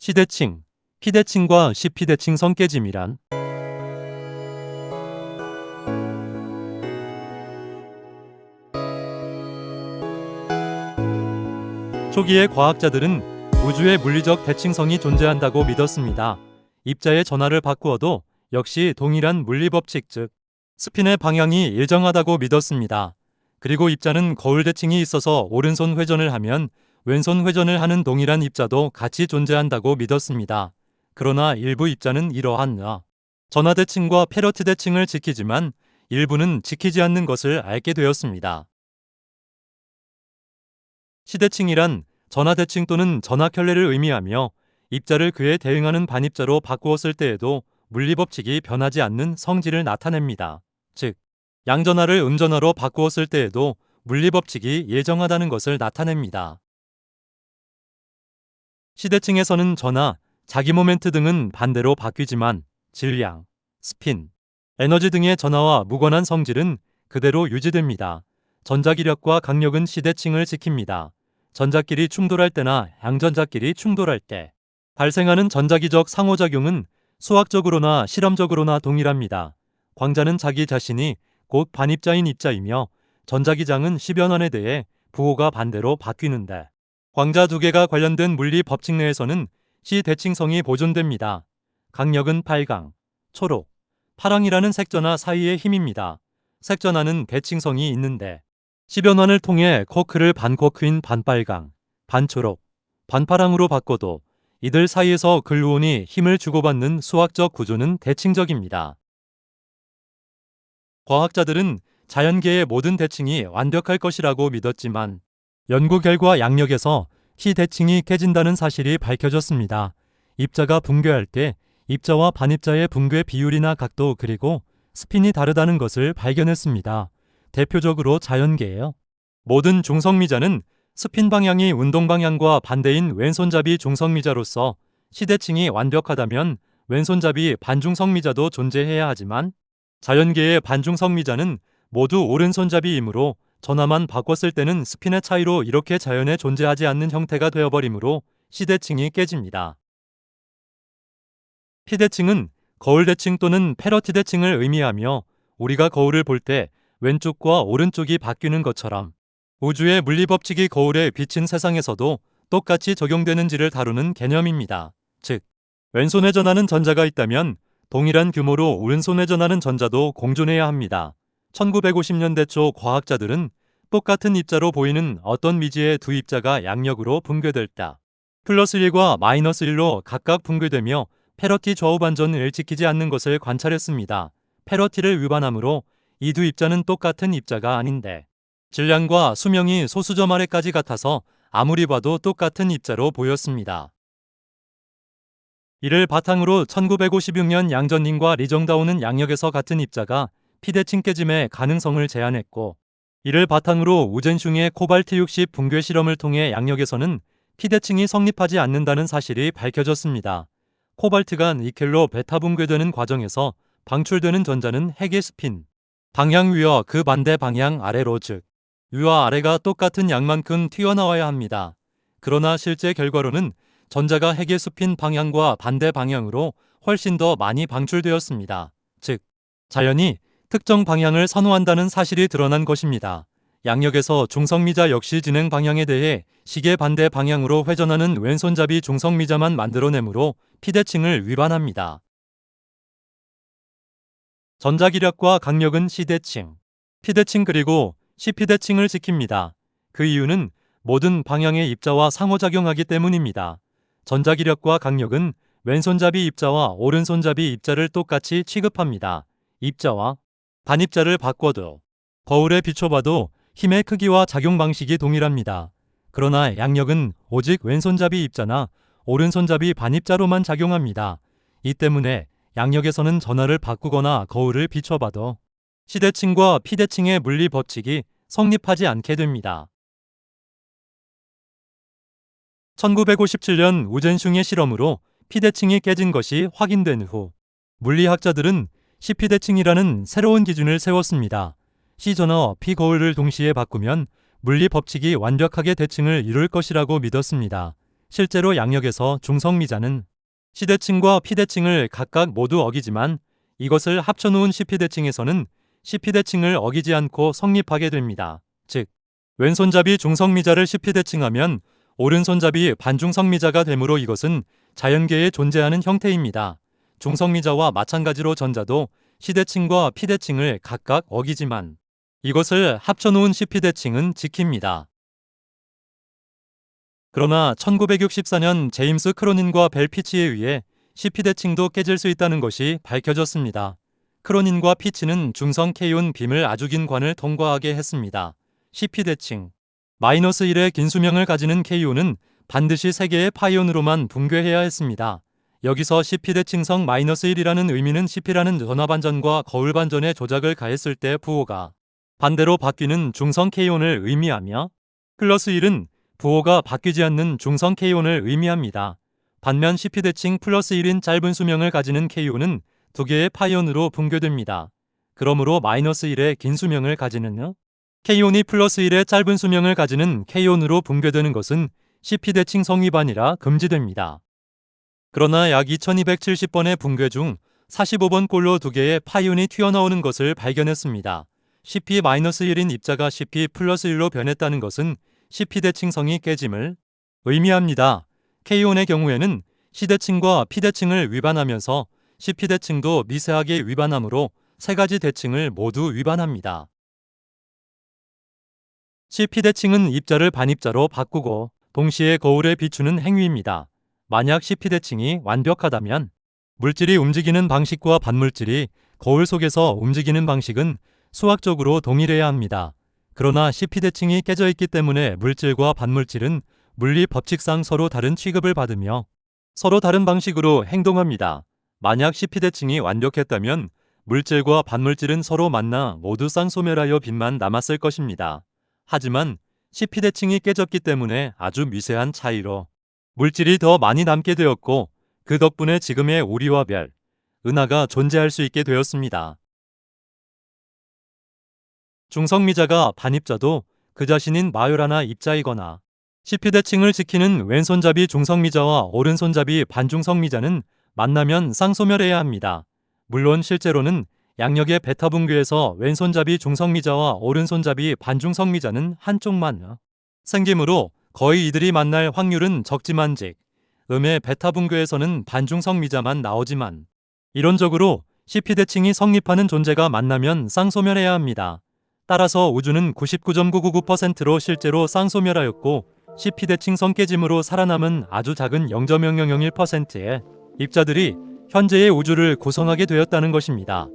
시대칭, 피대칭과 시피대칭 성깨짐이란 초기의 과학자들은 우주에 물리적 대칭성이 존재한다고 믿었습니다. 입자의 전하를 바꾸어도 역시 동일한 물리법칙 즉 스핀의 방향이 일정하다고 믿었습니다. 그리고 입자는 거울 대칭이 있어서 오른손 회전을 하면 왼손 회전을 하는 동일한 입자도 같이 존재한다고 믿었습니다. 그러나 일부 입자는 이러한 전하 대칭과 페러티 대칭을 지키지만 일부는 지키지 않는 것을 알게 되었습니다. 시대칭이란 전하 대칭 또는 전하 켤레를 의미하며 입자를 그에 대응하는 반입자로 바꾸었을 때에도 물리법칙이 변하지 않는 성질을 나타냅니다. 즉, 양전하를 음전하로 바꾸었을 때에도 물리법칙이 일정하다는 것을 나타냅니다. 시대칭에서는 전하, 자기 모멘트 등은 반대로 바뀌지만 질량, 스핀, 에너지 등의 전하와 무관한 성질은 그대로 유지됩니다. 전자기력과 강력은 시대칭을 지킵니다. 전자끼리 충돌할 때나 양전자끼리 충돌할 때 발생하는 전자기적 상호작용은 수학적으로나 실험적으로나 동일합니다. 광자는 자기 자신이 곧 반입자인 입자이며 전자기장은 시변환에 대해 부호가 반대로 바뀌는데 광자 두 개가 관련된 물리 법칙 내에서는 시대칭성이 보존됩니다. 강력은 빨강, 초록, 파랑이라는 색전하 사이의 힘입니다. 색전하는 대칭성이 있는데 시변환을 통해 쿼크를 반쿼크인 반빨강, 반초록, 반파랑으로 바꿔도 이들 사이에서 글루온이 힘을 주고받는 수학적 구조는 대칭적입니다. 과학자들은 자연계의 모든 대칭이 완벽할 것이라고 믿었지만 연구 결과 양력에서 시대칭이 깨진다는 사실이 밝혀졌습니다. 입자가 붕괴할 때 입자와 반입자의 붕괴 비율이나 각도 그리고 스핀이 다르다는 것을 발견했습니다. 대표적으로 자연계예요. 모든 중성미자는 스핀 방향이 운동 방향과 반대인 왼손잡이 중성미자로서 시대칭이 완벽하다면 왼손잡이 반중성미자도 존재해야 하지만 자연계의 반중성미자는 모두 오른손잡이이므로 전하만 바꿨을 때는 스핀의 차이로 이렇게 자연에 존재하지 않는 형태가 되어버리므로 시대칭이 깨집니다. 피대칭은 거울대칭 또는 페러티 대칭을 의미하며 우리가 거울을 볼 때 왼쪽과 오른쪽이 바뀌는 것처럼 우주의 물리법칙이 거울에 비친 세상에서도 똑같이 적용되는지를 다루는 개념입니다. 즉, 왼손에 전하는 전자가 있다면 동일한 규모로 오른손에 전하는 전자도 공존해야 합니다. 1950년대 초 과학자들은 똑같은 입자로 보이는 어떤 미지의 두 입자가 양력으로 붕괴될 때 플러스 1과 마이너스 1로 각각 붕괴되며 페러티 좌우 반전을 지키지 않는 것을 관찰했습니다. 페러티를 위반하므로 이 두 입자는 똑같은 입자가 아닌데 질량과 수명이 소수점 아래까지 같아서 아무리 봐도 똑같은 입자로 보였습니다. 이를 바탕으로 1956년 양전님과 리정다오는 양력에서 같은 입자가 피대칭 깨짐의 가능성을 제안했고 이를 바탕으로 우젠슝의 코발트 60 붕괴 실험을 통해 양력에서는 피대칭이 성립하지 않는다는 사실이 밝혀졌습니다. 코발트가 니켈로 베타 붕괴되는 과정에서 방출되는 전자는 핵의 스핀, 방향 위와 그 반대 방향 아래로 즉 위와 아래가 똑같은 양만큼 튀어나와야 합니다. 그러나 실제 결과로는 전자가 핵의 스핀 방향과 반대 방향으로 훨씬 더 많이 방출되었습니다. 즉, 자연이 특정 방향을 선호한다는 사실이 드러난 것입니다. 양력에서 중성미자 역시 진행 방향에 대해 시계 반대 방향으로 회전하는 왼손잡이 중성미자만 만들어내므로 피대칭을 위반합니다. 전자기력과 강력은 시대칭, 피대칭 그리고 시피대칭을 지킵니다. 그 이유는 모든 방향의 입자와 상호작용하기 때문입니다. 전자기력과 강력은 왼손잡이 입자와 오른손잡이 입자를 똑같이 취급합니다. 입자와 반입자를 바꿔도 거울에 비춰봐도 힘의 크기와 작용 방식이 동일합니다. 그러나 양력은 오직 왼손잡이 입자나 오른손잡이 반입자로만 작용합니다. 이 때문에 양력에서는 전하를 바꾸거나 거울을 비춰봐도 시대칭과 피대칭의 물리 법칙이 성립하지 않게 됩니다. 1957년 우젠슝의 실험으로 피대칭이 깨진 것이 확인된 후 물리학자들은 시피대칭이라는 새로운 기준을 세웠습니다. 시전하와 피거울을 동시에 바꾸면 물리 법칙이 완벽하게 대칭을 이룰 것이라고 믿었습니다. 실제로 양력에서 중성미자는 시대칭과 피대칭을 각각 모두 어기지만 이것을 합쳐놓은 시피대칭에서는 시피대칭을 어기지 않고 성립하게 됩니다. 즉, 왼손잡이 중성미자를 시피대칭하면 오른손잡이 반중성미자가 되므로 이것은 자연계에 존재하는 형태입니다. 중성미자와 마찬가지로 전자도 시대칭과 피대칭을 각각 어기지만 이것을 합쳐놓은 시피대칭은 지킵니다. 그러나 1964년 제임스 크로닌과 벨 피치에 의해 시피대칭도 깨질 수 있다는 것이 밝혀졌습니다. 크로닌과 피치는 중성 K온 빔을 아주 긴 관을 통과하게 했습니다. 시피대칭 -1의 긴 수명을 가지는 K온은 반드시 3개의 파이온으로만 붕괴해야 했습니다. 여기서 시피대칭성 -1이라는 의미는 시피라는 전화반전과 거울반전의 조작을 가했을 때 부호가 반대로 바뀌는 중성 K온을 의미하며 +1은 부호가 바뀌지 않는 중성 K온을 의미합니다. 반면 시피대칭 +1인 짧은 수명을 가지는 K온은 2개의 파이온으로 붕괴됩니다. 그러므로 -1의 긴 수명을 가지는 K온이 +1의 짧은 수명을 가지는 K온으로 붕괴되는 것은 시피대칭 성위반이라 금지됩니다. 그러나 약 2270번의 붕괴 중 45번 꼴로 2개의 파이온이 튀어나오는 것을 발견했습니다. CP-1인 입자가 CP+1로 변했다는 것은 시피대칭성이 깨짐을 의미합니다. K온의 경우에는 시대칭과 피대칭을 위반하면서 시피대칭도 미세하게 위반하므로 3가지 대칭을 모두 위반합니다. 시피대칭은 입자를 반입자로 바꾸고 동시에 거울에 비추는 행위입니다. 만약 시피대칭이 완벽하다면 물질이 움직이는 방식과 반물질이 거울 속에서 움직이는 방식은 수학적으로 동일해야 합니다. 그러나 시피대칭이 깨져 있기 때문에 물질과 반물질은 물리 법칙상 서로 다른 취급을 받으며 서로 다른 방식으로 행동합니다. 만약 시피대칭이 완벽했다면 물질과 반물질은 서로 만나 모두 쌍소멸하여 빛만 남았을 것입니다. 하지만 시피대칭이 깨졌기 때문에 아주 미세한 차이로 물질이 더 많이 남게 되었고 그 덕분에 지금의 우리와 별, 은하가 존재할 수 있게 되었습니다. 중성미자가 반입자도 그 자신인 마요라나 입자이거나 시피대칭을 지키는 왼손잡이 중성미자와 오른손잡이 반중성미자는 만나면 쌍소멸해야 합니다. 물론 실제로는 양력의 베타 붕괴에서 왼손잡이 중성미자와 오른손잡이 반중성미자는 한쪽만 생기므로 거의 이들이 만날 확률은 적지만직 음의 베타 붕괴에서는 반중성미자만 나오지만 이론적으로 시피대칭이 성립하는 존재가 만나면 쌍소멸해야 합니다. 따라서 우주는 99.999%로 실제로 쌍소멸하였고 시피대칭 성깨짐으로 살아남은 아주 작은 0.0001%의 입자들이 현재의 우주를 구성하게 되었다는 것입니다.